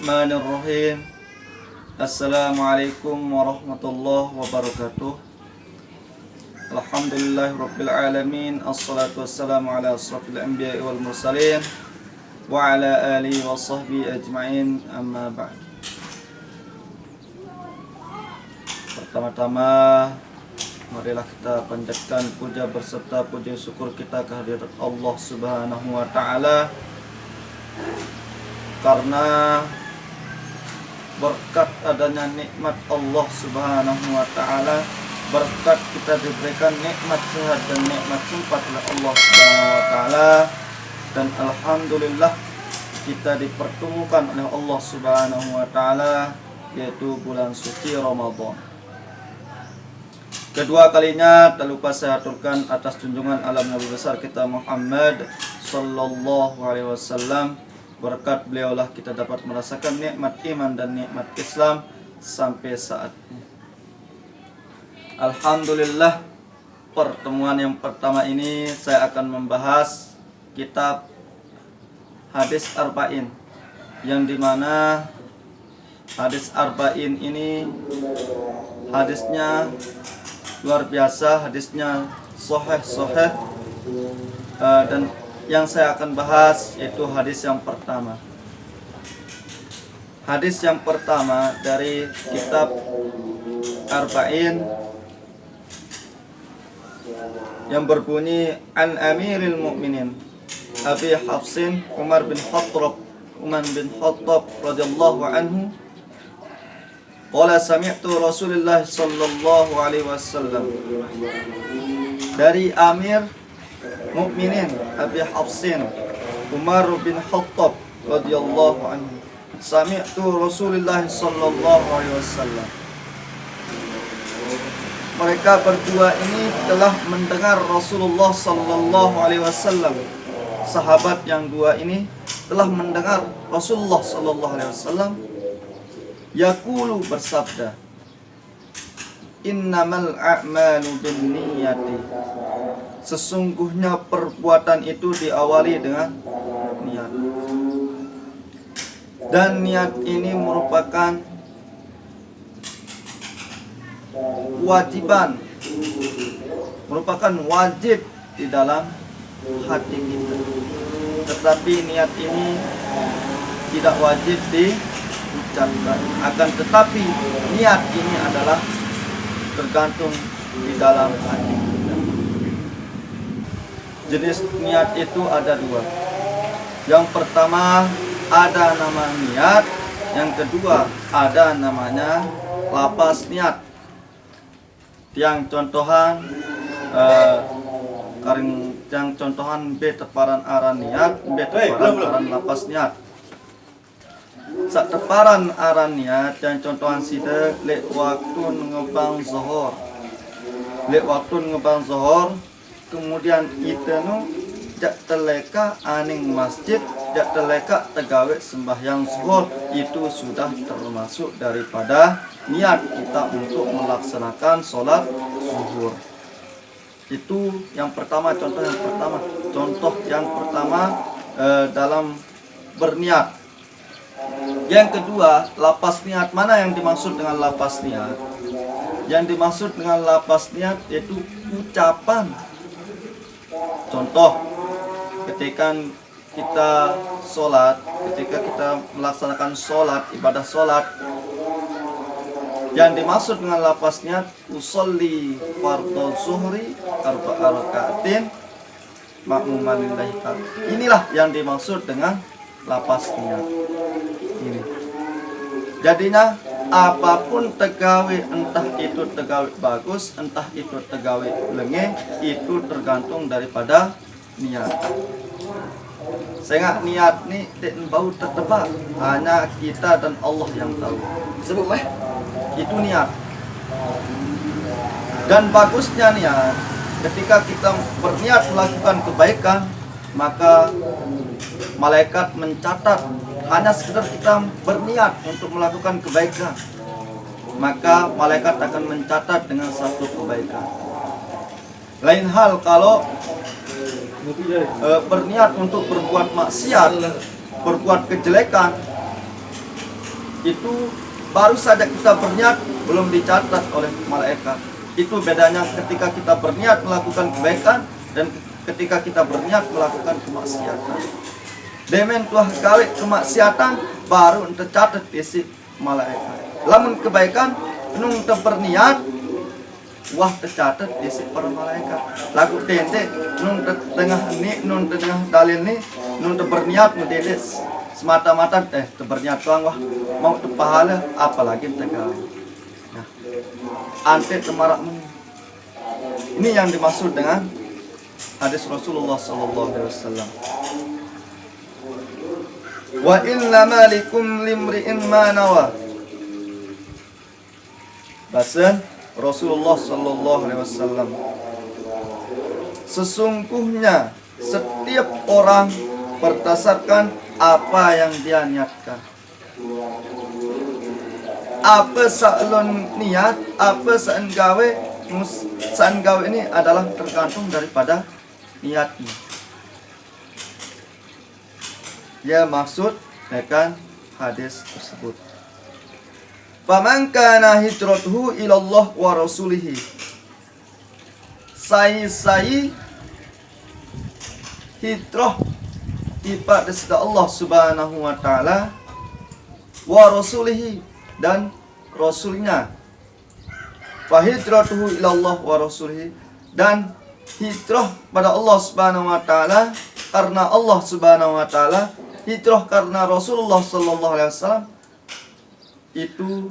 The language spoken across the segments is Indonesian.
Bismillahirrahmanirrahim. Assalamualaikum warahmatullahi wabarakatuh. Alhamdulillahirabbil alamin. Assalatu wassalamu ala asrafil anbiya'i wal mursalin wa ala alihi wa sahbihi ajma'in. Amma ba'd. Pertama-tama marilah kita panjatkan puja berserta puji syukur kita kehadirat Allah Subhanahu wa taala, karena berkat adanya nikmat Allah Subhanahu wa taala, berkat kita diberikan nikmat sehat dan nikmat sempat oleh Allah Subhanahu wa taala, dan alhamdulillah kita dipertemukan oleh Allah Subhanahu wa taala, yaitu bulan suci Ramadan. Kedua kalinya tak lupa saya aturkan atas junjungan alam Nabi besar kita Muhammad sallallahu alaihi wasallam. Berkat beliaulah kita dapat merasakan nikmat iman dan nikmat Islam sampai saat ini. Alhamdulillah, pertemuan yang pertama ini saya akan membahas kitab Hadis Arba'in, yang dimana Hadis Arba'in ini hadisnya luar biasa, hadisnya sahih, dan yang saya akan bahas yaitu hadis yang pertama. Hadis yang pertama dari kitab Arba'in yang berbunyi, An Amiril Mu'minin Abi Hafsin Umar bin Khattab radhiyallahu anhu qala sami'tu Rasulullah sallallahu alaihi wasallam. Dari Amir Mukminin Abi Hafsin Umar bin Khattab radhiyallahu anhu, sami'tu Rasulullah sallallahu alaihi wasallam. Mereka berdua ini telah mendengar Rasulullah sallallahu alaihi wasallam. Sahabat yang dua ini telah mendengar Rasulullah sallallahu alaihi wasallam yaqulu, bersabda, innamal a'malu binniyati, sesungguhnya perbuatan itu diawali dengan niat. Dan niat ini merupakan kewajiban, merupakan wajib di dalam hati kita. Tetapi niat ini tidak wajib diucapkan, akan tetapi niat ini adalah tergantung di dalam hati kita. Jenis niat itu ada dua. Yang pertama ada nama niat, yang kedua ada namanya lapas niat. Yang contohan yang contohan B teparan aran niat, B teparan aran lapas niat. Sak teparan aran niat yang contohan sida lek waktu ngebang zuhur. Lek waktu ngebang zuhur, kemudian kita jak teleka aning masjid, jak teleka tegawe sembahyang zuhur, itu sudah termasuk daripada niat kita untuk melaksanakan sholat zuhur. Itu yang pertama, contoh yang pertama dalam berniat. Yang kedua, lapas niat. Mana yang dimaksud dengan lapas niat? Yang dimaksud dengan lapas niat yaitu ucapan. Contoh, ketika kita sholat, ketika kita melaksanakan sholat, ibadah sholat, yang dimaksud dengan lapas niat, usolli fardhu zuhri arba'a raka'atin ma'muman lillahi ta'ala. Inilah yang dimaksud dengan lapas niat ini. Jadinya apapun tegawe, entah itu tegawe bagus, entah itu tegawe lenge, itu tergantung daripada niat. Sehingga niat ni bau tertebak, hanya kita dan Allah yang tahu. Sebut itu niat. Dan bagusnya niat, ketika kita berniat melakukan kebaikan, maka malaikat mencatat. Hanya sekedar kita berniat untuk melakukan kebaikan, maka malaikat akan mencatat dengan satu kebaikan. Lain hal kalau berniat untuk berbuat maksiat, berbuat kejelekan, itu baru saja kita berniat belum dicatat oleh malaikat. Itu bedanya ketika kita berniat melakukan kebaikan dan ketika kita berniat melakukan kemaksiatan. Demen tuah gawe kemaksiatan baru tercatat isi malaikat. Lamun kebaikan nung berniat wah tercatat isi para malaikat. Lagu tente nung tengah ni nung tengah dalil ni nung berniat mendedes semata-mata berniat doang wah mau pahala apalagi tegal. Nah, ante temarakmu. Ini yang dimaksud dengan hadis Rasulullah sallallahu alaihi wasallam. Wa inna malikum limri'in ma nawa. Bahasa Rasulullah sallallahu alaihi wasallam. Sesungguhnya setiap orang berdasarkan apa yang dia niatkan. Apa saklon niat, apa saan gawe ini adalah tergantung daripada niatnya. Ya maksud dengan hadis tersebut. Faman kana hijratuhu ilallah wa rasulihi. Sai hijrah ibadah kepada Allah Subhanahu wa taala wa rasulihi dan rasulnya. Fa hijratuhu ilallah wa rasulihi dan hijrah pada Allah Subhanahu wa taala karena Allah Subhanahu wa taala, hijrah karena Rasulullah sallallahu alaihi wasallam itu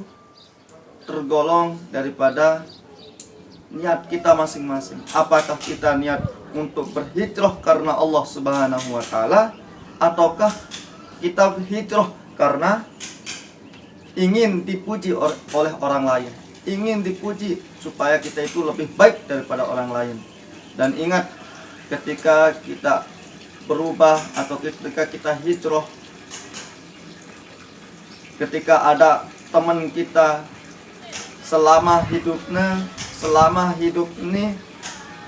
tergolong daripada niat kita masing-masing. Apakah kita niat untuk berhijrah karena Allah Subhanahu wa taala ataukah kita berhijrah karena ingin dipuji oleh orang lain, ingin dipuji supaya kita itu lebih baik daripada orang lain. Dan ingat, ketika kita berubah atau ketika kita hijrah, ketika ada teman kita selama hidup ini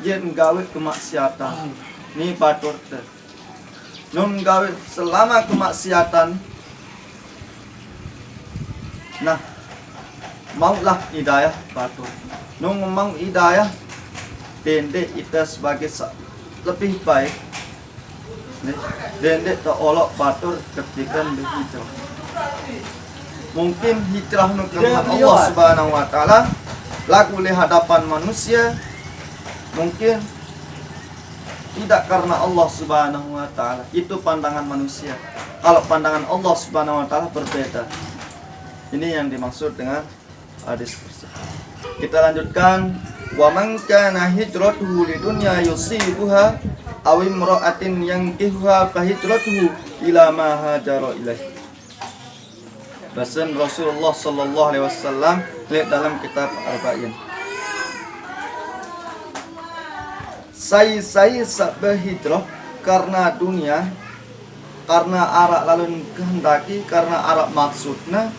dia nggawe kemaksiatan ni batur teh nun nggawe selama kemaksiatan. Nah, maulah hidayah batur nun mau hidayah dende kita sebagai lebih baik dende tak olok batur ketika berhijrah. Mungkin hijrah karena Allah Subhanahu wa taala lagu di hadapan manusia, mungkin tidak karena Allah Subhanahu wa taala. Itu pandangan manusia. Kalau pandangan Allah Subhanahu wa taala berbeda. Ini yang dimaksud dengan hadis tersebut. Kita lanjutkan, wa man kana hijratuhu lidunya yusibuha aw imra'atin yankihuha fa hijratuhu ila ma hajara ilaihi. Bahasan Rasulullah sallallahu alaihi wasallam lihat dalam kitab Arba'in. Saya berhijrah karena dunia, karena arak lalu kehendaki, karena arak maksudnya,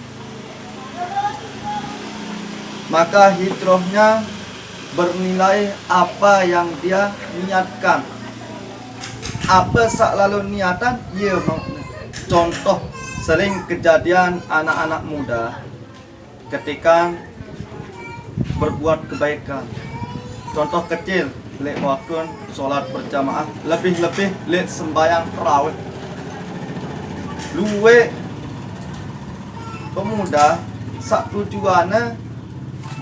maka hijrahnya bernilai apa yang dia niatkan. Apa sak lalu niatan dia mau. Contoh sering kejadian anak-anak muda ketika berbuat kebaikan. Contoh kecil, lek waktu sholat berjamaah, lebih-lebih lek sembahyang tarawih. Luwe pemuda sak tujuannya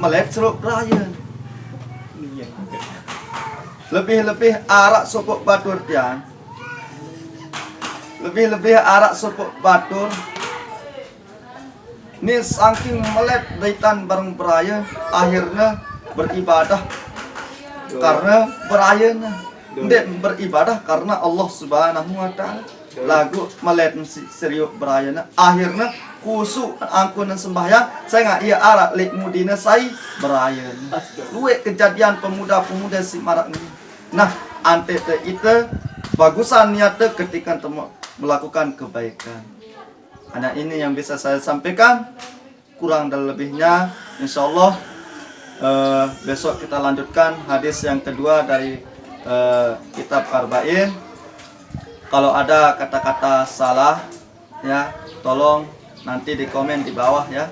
melek seruk raya. Lebih-lebih arak sopok batur tian. Lebih-lebih arak sopok batur. Ini saking melek daitan bareng beraya, akhirnya beribadah karena berayana. Ndek beribadah karena Allah Subhanahu wa taala. Lagu melek serius berayana, akhirnya khusyuk angkun sembahyang, saya nggak iya arak lek mudina saya berayana. Luwe kejadian pemuda-pemuda si marak ini. Nah, ante itu bagusan niatnya ketika melakukan kebaikan. Nah, ini yang bisa saya sampaikan. Kurang dan lebihnya insyaallah besok kita lanjutkan hadis yang kedua dari kitab Arba'in. Kalau ada kata-kata salah ya tolong nanti di komen di bawah ya.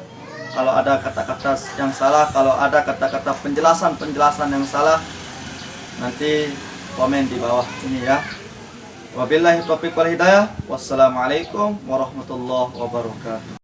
Kalau ada kata-kata yang salah, kalau ada kata-kata penjelasan yang salah, nanti komen di bawah ini ya. Wabillahi taufiq wal hidayah. Wassalamualaikum warahmatullahi wabarakatuh.